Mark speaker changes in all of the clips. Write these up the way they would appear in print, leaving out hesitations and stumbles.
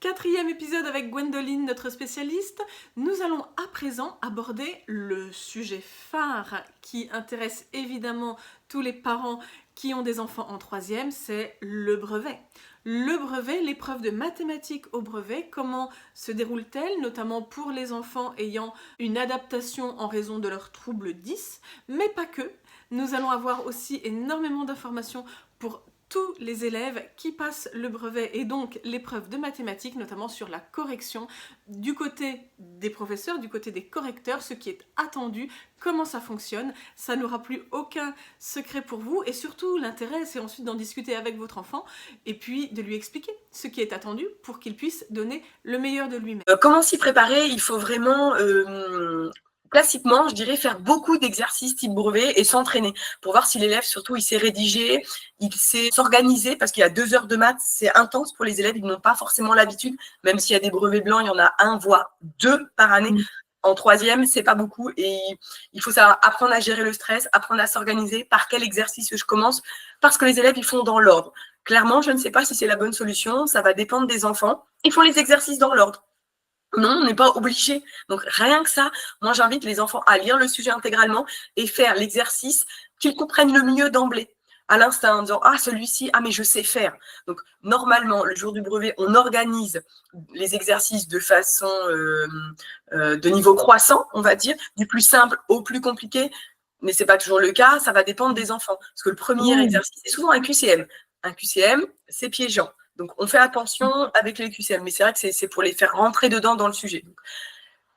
Speaker 1: Quatrième épisode avec Gwendoline, notre spécialiste. Nous allons à présent aborder le sujet phare qui intéresse évidemment tous les parents qui ont des enfants en troisième, c'est le brevet. Le brevet, l'épreuve de mathématiques au brevet, comment se déroule-t-elle, notamment pour les enfants ayant une adaptation en raison de leur trouble 10, mais pas que. Nous allons avoir aussi énormément d'informations pour tous les élèves qui passent le brevet et donc l'épreuve de mathématiques, notamment sur la correction du côté des professeurs, du côté des correcteurs, ce qui est attendu, comment ça fonctionne. Ça n'aura plus aucun secret pour vous et surtout l'intérêt c'est ensuite d'en discuter avec votre enfant et puis de lui expliquer ce qui est attendu pour qu'il puisse donner le meilleur de lui-même.
Speaker 2: Comment s'y préparer? Il faut vraiment classiquement, je dirais, faire beaucoup d'exercices type brevet et s'entraîner pour voir si l'élève, surtout, il sait rédiger, il sait s'organiser, parce qu'il y a 2 heures de maths, c'est intense pour les élèves, ils n'ont pas forcément l'habitude, même s'il y a des brevets blancs, il y en a 1, voire 2 par année. En troisième, c'est pas beaucoup et il faut savoir apprendre à gérer le stress, apprendre à s'organiser, par quel exercice je commence, parce que les élèves, ils font dans l'ordre. Clairement, je ne sais pas si c'est la bonne solution, ça va dépendre des enfants. Ils font les exercices dans l'ordre. Non, on n'est pas obligé. Donc, rien que ça, moi, j'invite les enfants à lire le sujet intégralement et faire l'exercice qu'ils comprennent le mieux d'emblée, à l'instinct, en disant « Ah, celui-ci, ah, mais je sais faire ». Donc, normalement, le jour du brevet, on organise les exercices de façon de niveau croissant, on va dire, du plus simple au plus compliqué, mais ce n'est pas toujours le cas, ça va dépendre des enfants. Parce que le premier exercice, c'est souvent un QCM. Un QCM, c'est piégeant. Donc, on fait attention avec les QCM, mais c'est vrai que c'est pour les faire rentrer dedans dans le sujet. Donc,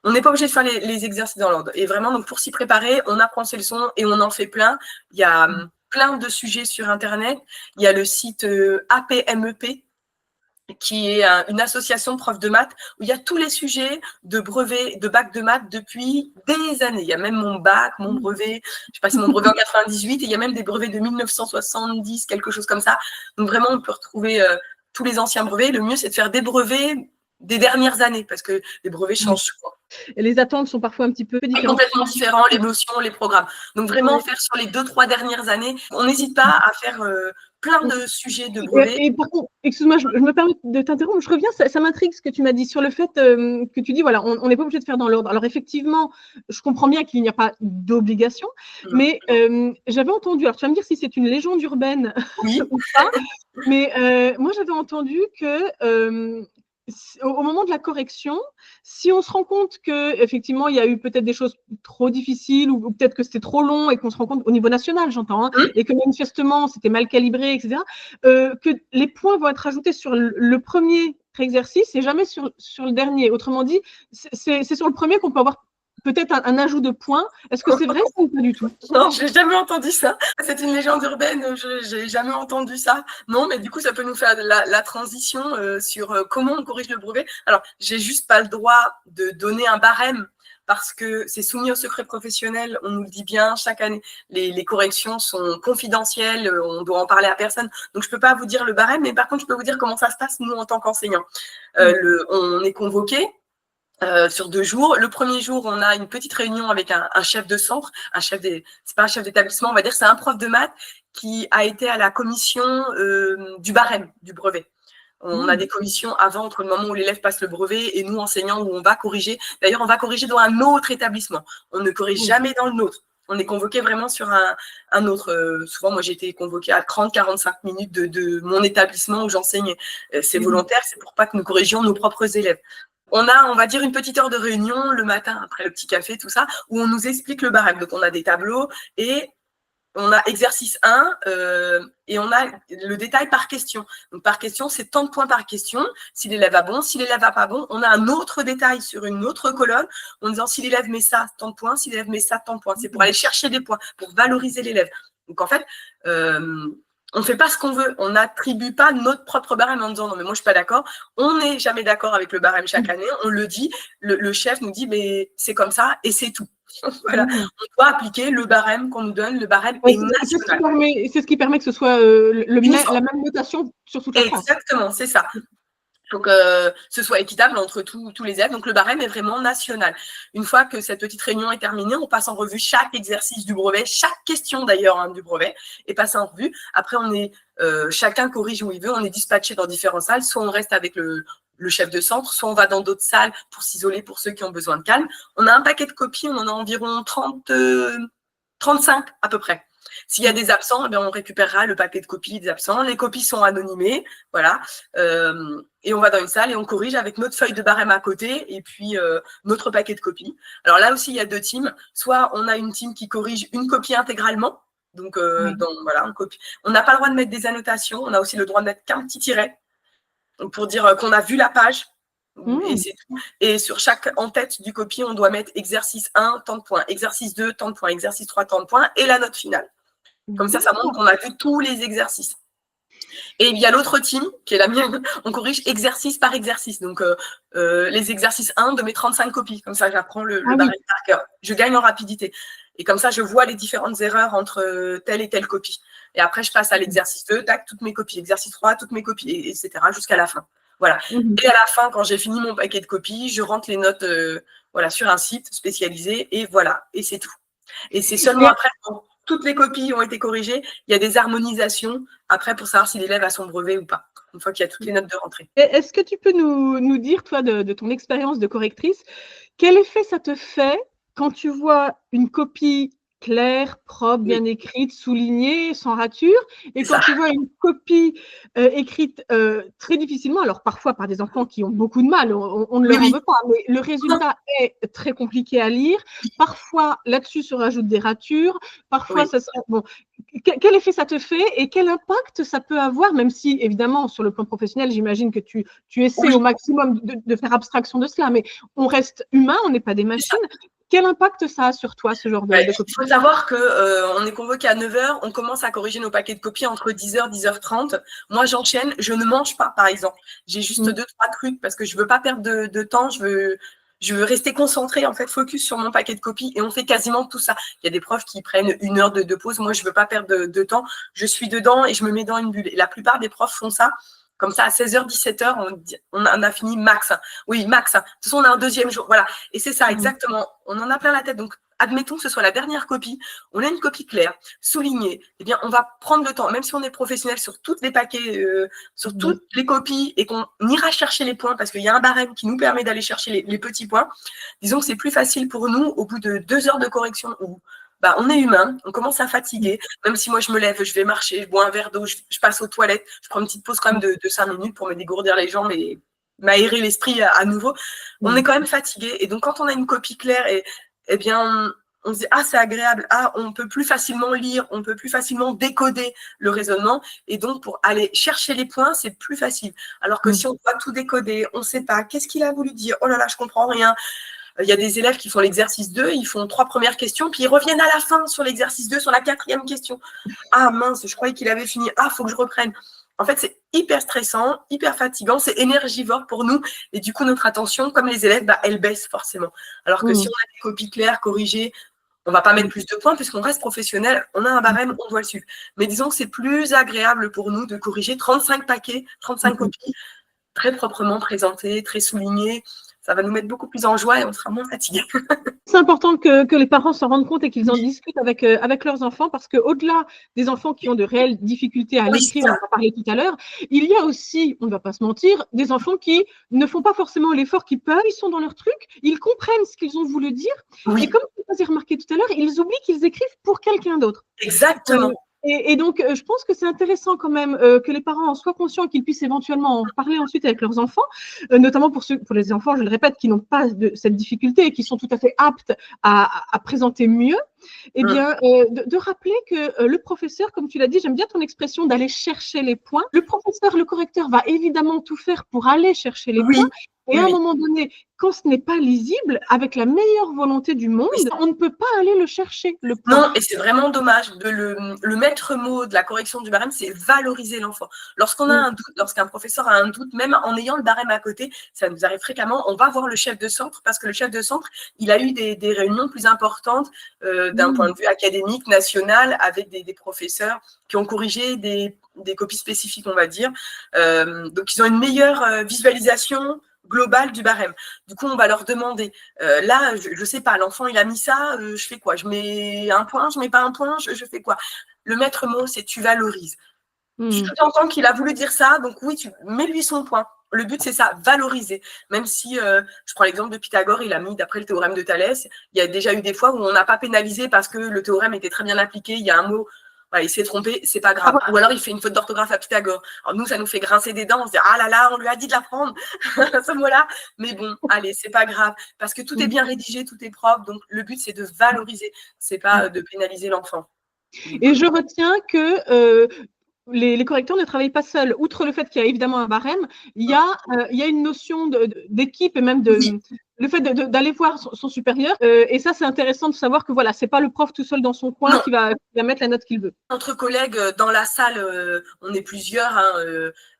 Speaker 2: on n'est pas obligé de faire les exercices dans l'ordre. Et vraiment, donc, pour s'y préparer, on apprend ces leçons et on en fait plein. Il y a plein de sujets sur Internet. Il y a le site APMEP, qui est une association de profs de maths où il y a tous les sujets de brevet, de bac de maths depuis des années. Il y a même mon bac, mon brevet, j'ai passé mon brevet en 98 et il y a même des brevets de 1970, quelque chose comme ça. Donc vraiment, on peut retrouver tous les anciens brevets. Le mieux, c'est de faire des brevets des dernières années parce que les brevets changent souvent.
Speaker 3: Et les attentes sont parfois un petit peu différentes.
Speaker 2: Complètement différents, les notions, les programmes. Donc vraiment, faire sur les 2-3 dernières années. On n'hésite pas à faire plein de sujets de brevets.
Speaker 3: Et par contre, excuse-moi, je me permets de t'interrompre. Je reviens, ça m'intrigue ce que tu m'as dit sur le fait que tu dis, voilà, on n'est pas obligé de faire dans l'ordre. Alors effectivement, je comprends bien qu'il n'y a pas d'obligation, mais j'avais entendu, alors tu vas me dire si c'est une légende urbaine ou pas, mais moi j'avais entendu que au moment de la correction, si on se rend compte qu'effectivement, il y a eu peut-être des choses trop difficiles ou peut-être que c'était trop long et qu'on se rend compte, au niveau national, j'entends, hein, et que manifestement, c'était mal calibré, etc., que les points vont être ajoutés sur le premier exercice et jamais sur le dernier. Autrement dit, c'est sur le premier qu'on peut avoir peut-être un ajout de points. Est-ce que c'est vrai ou pas du tout?
Speaker 2: Non, je n'ai jamais entendu ça. C'est une légende urbaine, je n'ai jamais entendu ça. Non, mais du coup, ça peut nous faire la transition sur comment on corrige le brevet. Alors, j'ai juste pas le droit de donner un barème parce que c'est soumis au secret professionnel, on nous le dit bien, chaque année, les corrections sont confidentielles, on doit en parler à personne. Donc, je ne peux pas vous dire le barème, mais par contre, je peux vous dire comment ça se passe, nous, en tant qu'enseignants. On est convoqués. Sur 2 jours. Le premier jour, on a une petite réunion avec un chef de centre, c'est pas un chef d'établissement, on va dire, c'est un prof de maths qui a été à la commission du barème du brevet. On a des commissions avant, entre le moment où l'élève passe le brevet et nous, enseignants, où on va corriger. D'ailleurs, on va corriger dans un autre établissement. On ne corrige jamais dans le nôtre. On est convoqué vraiment sur un autre. Souvent, moi, j'ai été convoquée à 30-45 minutes de mon établissement où j'enseigne. C'est volontaire, c'est pour pas que nous corrigions nos propres élèves. On a, on va dire, une petite heure de réunion le matin, après le petit café, tout ça, où on nous explique le barème. Donc, on a des tableaux et on a exercice 1 et on a le détail par question. Donc, par question, c'est tant de points par question. Si l'élève a bon, si l'élève n'a pas bon, on a un autre détail sur une autre colonne en disant si l'élève met ça, tant de points, si l'élève met ça, tant de points. C'est pour aller chercher des points, pour valoriser l'élève. Donc, en fait, on ne fait pas ce qu'on veut. On n'attribue pas notre propre barème en disant non, mais moi, je ne suis pas d'accord. On n'est jamais d'accord avec le barème chaque année. On le dit. Le chef nous dit, mais c'est comme ça et c'est tout. Voilà. On doit appliquer le barème qu'on nous donne. Le barème est national.
Speaker 3: C'est ce qui permet que ce soit la même notation sur toute la France.
Speaker 2: Exactement, c'est ça. Donc, ce soit équitable entre tous les élèves. Donc, le barème est vraiment national. Une fois que cette petite réunion est terminée, on passe en revue chaque exercice du brevet, chaque question d'ailleurs du brevet est passée en revue. Après, chacun corrige où il veut. On est dispatché dans différentes salles. Soit on reste avec le chef de centre, soit on va dans d'autres salles pour s'isoler pour ceux qui ont besoin de calme. On a un paquet de copies, on en a environ 35 à peu près. S'il y a des absents, eh bien, on récupérera le paquet de copies des absents. Les copies sont anonymées, voilà. Et on va dans une salle et on corrige avec notre feuille de barème à côté et puis notre paquet de copies. Alors là aussi, il y a 2 teams. Soit on a une team qui corrige une copie intégralement. Donc, voilà, on n'a pas le droit de mettre des annotations. On a aussi le droit de mettre qu'un petit tiret pour dire qu'on a vu la page. Et c'est tout. Et sur chaque en-tête du copie, on doit mettre exercice 1, tant de points, exercice 2, tant de points, exercice 3, tant de points, et la note finale. Comme ça montre qu'on a vu tous les exercices. Et il y a l'autre team, qui est la mienne, on corrige exercice par exercice. Donc, les exercices 1 de mes 35 copies. Comme ça, j'apprends le barème par cœur. Je gagne en rapidité. Et comme ça, je vois les différentes erreurs entre telle et telle copie. Et après, je passe à l'exercice 2, tac, toutes mes copies. Exercice 3, toutes mes copies, etc. jusqu'à la fin. Voilà. Et à la fin, quand j'ai fini mon paquet de copies, je rentre les notes sur un site spécialisé. Et voilà. Et c'est tout. Et c'est seulement après, quand toutes les copies ont été corrigées, il y a des harmonisations après pour savoir si l'élève a son brevet ou pas, une fois qu'il y a toutes les notes de rentrée.
Speaker 3: Est-ce que tu peux nous dire, toi, de ton expérience de correctrice, quel effet ça te fait quand tu vois une copie claire, propre, bien écrite, soulignée, sans rature, et quand tu vois une copie écrite très difficilement, alors parfois par des enfants qui ont beaucoup de mal, on ne leur en veut pas, mais le résultat est très compliqué à lire. Parfois, là-dessus se rajoutent des ratures. Parfois, ça sera… Bon, quel effet ça te fait et quel impact ça peut avoir, même si, évidemment, sur le plan professionnel, j'imagine que tu essaies au maximum de faire abstraction de cela, mais on reste humain, on n'est pas des machines. Quel impact ça a sur toi, ce genre de copie?
Speaker 2: Il faut savoir qu'on est convoqué à 9h, on commence à corriger nos paquets de copies entre 10h et 10h30. Moi, j'enchaîne, je ne mange pas, par exemple. J'ai juste 2-3 trucs parce que je ne veux pas perdre de temps, je veux rester concentrée, en fait, focus sur mon paquet de copies et on fait quasiment tout ça. Il y a des profs qui prennent 1 heure de pause. Moi, je ne veux pas perdre de temps. Je suis dedans et je me mets dans une bulle. Et la plupart des profs font ça. Comme ça, à 16h, 17h, on a fini max. Oui, max. De toute façon, on a un 2e jour. Voilà. Et c'est ça, exactement. On en a plein la tête. Donc, admettons que ce soit la dernière copie. On a une copie claire, soulignée. Eh bien, on va prendre le temps, même si on est professionnel sur tous les paquets, sur toutes les copies et qu'on ira chercher les points parce qu'il y a un barème qui nous permet d'aller chercher les petits points. Disons que c'est plus facile pour nous au bout de 2 heures de correction où on est humain, on commence à fatiguer. Même si moi, je me lève, je vais marcher, je bois un verre d'eau, je passe aux toilettes, je prends une petite pause quand même de 5 minutes pour me dégourdir les jambes et m'aérer l'esprit à nouveau. On est quand même fatigué. Et donc, quand on a une copie claire, eh bien, on se dit « Ah, c'est agréable. Ah, on peut plus facilement lire, on peut plus facilement décoder le raisonnement. » Et donc, pour aller chercher les points, c'est plus facile. Alors que si on doit tout décoder, on ne sait pas, qu'est-ce qu'il a voulu dire? Oh là là, je comprends rien. Il y a des élèves qui font l'exercice 2, ils font 3 premières questions, puis ils reviennent à la fin sur l'exercice 2, sur la 4e question. Ah mince, je croyais qu'il avait fini. Ah, il faut que je reprenne. En fait, c'est hyper stressant, hyper fatigant, c'est énergivore pour nous. Et du coup, notre attention, comme les élèves, elle baisse forcément. Alors que si on a des copies claires, corrigées, on ne va pas mettre plus de points puisqu'on reste professionnel. On a un barème, on doit le suivre. Mais disons que c'est plus agréable pour nous de corriger 35 paquets, 35 copies, très proprement présentées, très soulignées. Ça va nous mettre beaucoup plus en joie et on sera moins fatigué.
Speaker 3: C'est important que les parents s'en rendent compte et qu'ils en discutent avec leurs enfants parce qu'au-delà des enfants qui ont de réelles difficultés à l'écrire, on en parlait tout à l'heure, il y a aussi, on ne va pas se mentir, des enfants qui ne font pas forcément l'effort qu'ils peuvent, ils sont dans leur truc, ils comprennent ce qu'ils ont voulu dire et comme tu as remarqué tout à l'heure, ils oublient qu'ils écrivent pour quelqu'un d'autre.
Speaker 2: Exactement.
Speaker 3: Et donc, je pense que c'est intéressant quand même que les parents en soient conscients, qu'ils puissent éventuellement en parler ensuite avec leurs enfants, notamment pour les enfants, je le répète, qui n'ont pas cette difficulté et qui sont tout à fait aptes à présenter mieux. Eh bien, de rappeler que le professeur, comme tu l'as dit, j'aime bien ton expression d'aller chercher les points. Le professeur, le correcteur va évidemment tout faire pour aller chercher les points. Et à un moment donné, quand ce n'est pas lisible, avec la meilleure volonté du monde, on ne peut pas aller le chercher, le point.
Speaker 2: Non, et c'est vraiment dommage. Le maître mot de la correction du barème, c'est valoriser l'enfant. Lorsqu'on a un doute, lorsqu'un professeur a un doute, même en ayant le barème à côté, ça nous arrive fréquemment, on va voir le chef de centre parce que le chef de centre, il a eu des réunions plus importantes d'un point de vue académique, national, avec des professeurs qui ont corrigé des copies spécifiques, on va dire. Donc, ils ont une meilleure visualisation globale du barème. Du coup, on va leur demander, là, je ne sais pas, l'enfant, il a mis ça, je fais quoi? Je mets un point, je ne mets pas un point, je fais quoi? Le maître mot, c'est tu valorises. Tu entends qu'il a voulu dire ça, donc oui, tu mets-lui son point. le but, c'est ça, valoriser. Même si, je prends l'exemple de Pythagore, il a mis, d'après le théorème de Thalès, il y a déjà eu des fois où on n'a pas pénalisé parce que le théorème était très bien appliqué, il y a un mot, voilà, il s'est trompé, c'est pas grave. Ou alors, il fait une faute d'orthographe à Pythagore. Alors, nous, ça nous fait grincer des dents, on se dit, ah là là, on lui a dit de l'apprendre, ce mot-là. Mais bon, allez, c'est pas grave. Parce que tout est bien rédigé, tout est propre. Donc, le but, c'est de valoriser, c'est pas de pénaliser l'enfant.
Speaker 3: Et je retiens que les correcteurs ne travaillent pas seuls. Outre le fait qu'il y a évidemment un barème, il y a une notion d'équipe et même le fait d'aller voir son supérieur. Et ça, c'est intéressant de savoir que voilà, c'est pas le prof tout seul dans son coin qui va mettre la note qu'il veut.
Speaker 2: Entre collègues dans la salle, on est plusieurs.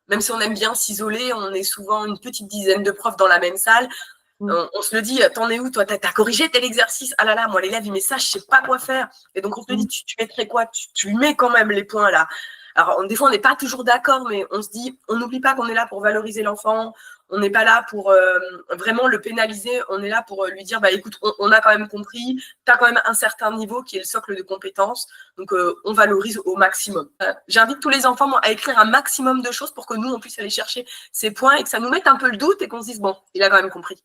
Speaker 2: Même si on aime bien s'isoler, on est souvent une petite dizaine de profs dans la même salle. On se le dit, t'en es où toi? T'as corrigé tel exercice? Ah là là, moi l'élève il met ça, je sais pas quoi faire. Et donc on se dit, tu mettrais quoi? Tu lui mets quand même les points là. Alors des fois on n'est pas toujours d'accord, mais on se dit, on n'oublie pas qu'on est là pour valoriser l'enfant. On n'est pas là pour vraiment le pénaliser. On est là pour lui dire, bah écoute, on a quand même compris. T'as quand même un certain niveau qui est le socle de compétences. Donc on valorise au maximum. J'invite tous les enfants à écrire un maximum de choses pour que nous on puisse aller chercher ces points et que ça nous mette un peu le doute et qu'on se dise, bon, il a quand même compris.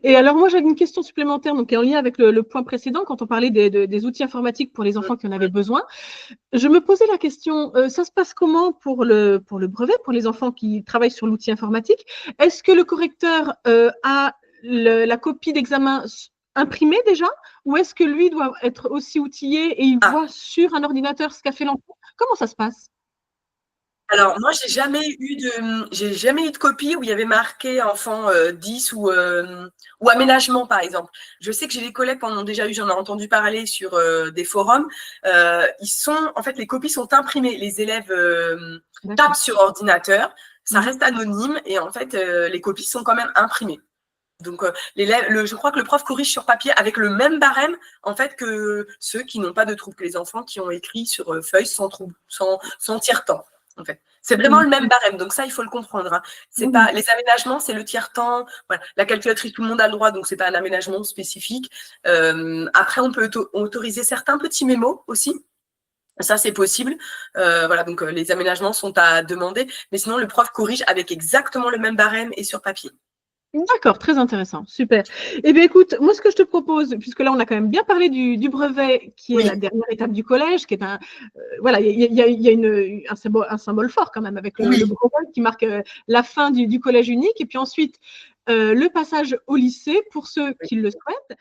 Speaker 3: Et alors, moi, j'avais une question supplémentaire, donc en lien avec le point précédent, quand on parlait des outils informatiques pour les enfants qui en avaient besoin. Je me posais la question, ça se passe comment pour le brevet, pour les enfants qui travaillent sur l'outil informatique? Est-ce que le correcteur a la copie d'examen imprimée déjà, ou est-ce que lui doit être aussi outillé et il voit sur un ordinateur ce qu'a fait l'enfant? Comment ça se passe?
Speaker 2: Alors, moi, j'ai jamais eu de copie où il y avait marqué enfant 10 ou aménagement, par exemple. Je sais que j'ai des collègues qui en ont déjà eu, j'en ai entendu parler sur des forums. En fait, les copies sont imprimées. Les élèves tapent sur ordinateur, ça reste anonyme et en fait, les copies sont quand même imprimées. Donc, je crois que le prof corrige sur papier avec le même barème, en fait, que ceux qui n'ont pas de trouble, que les enfants qui ont écrit sur feuille sans trouble, sans tiers-temps. En fait, c'est vraiment le même barème, donc ça il faut le comprendre. Hein. C'est pas les aménagements, c'est le tiers-temps. Voilà. La calculatrice, tout le monde a le droit, donc c'est pas un aménagement spécifique. Après, on peut autoriser certains petits mémos aussi. Ça, c'est possible. Voilà, donc les aménagements sont à demander, mais sinon le prof corrige avec exactement le même barème et sur papier.
Speaker 3: D'accord, très intéressant, super. Eh bien, écoute, moi, ce que je te propose, puisque là, on a quand même bien parlé du brevet, qui est la dernière étape du collège, qui est voilà, il y a un symbole fort quand même avec le brevet qui marque la fin du collège unique, et puis ensuite le passage au lycée pour ceux qui le souhaitent.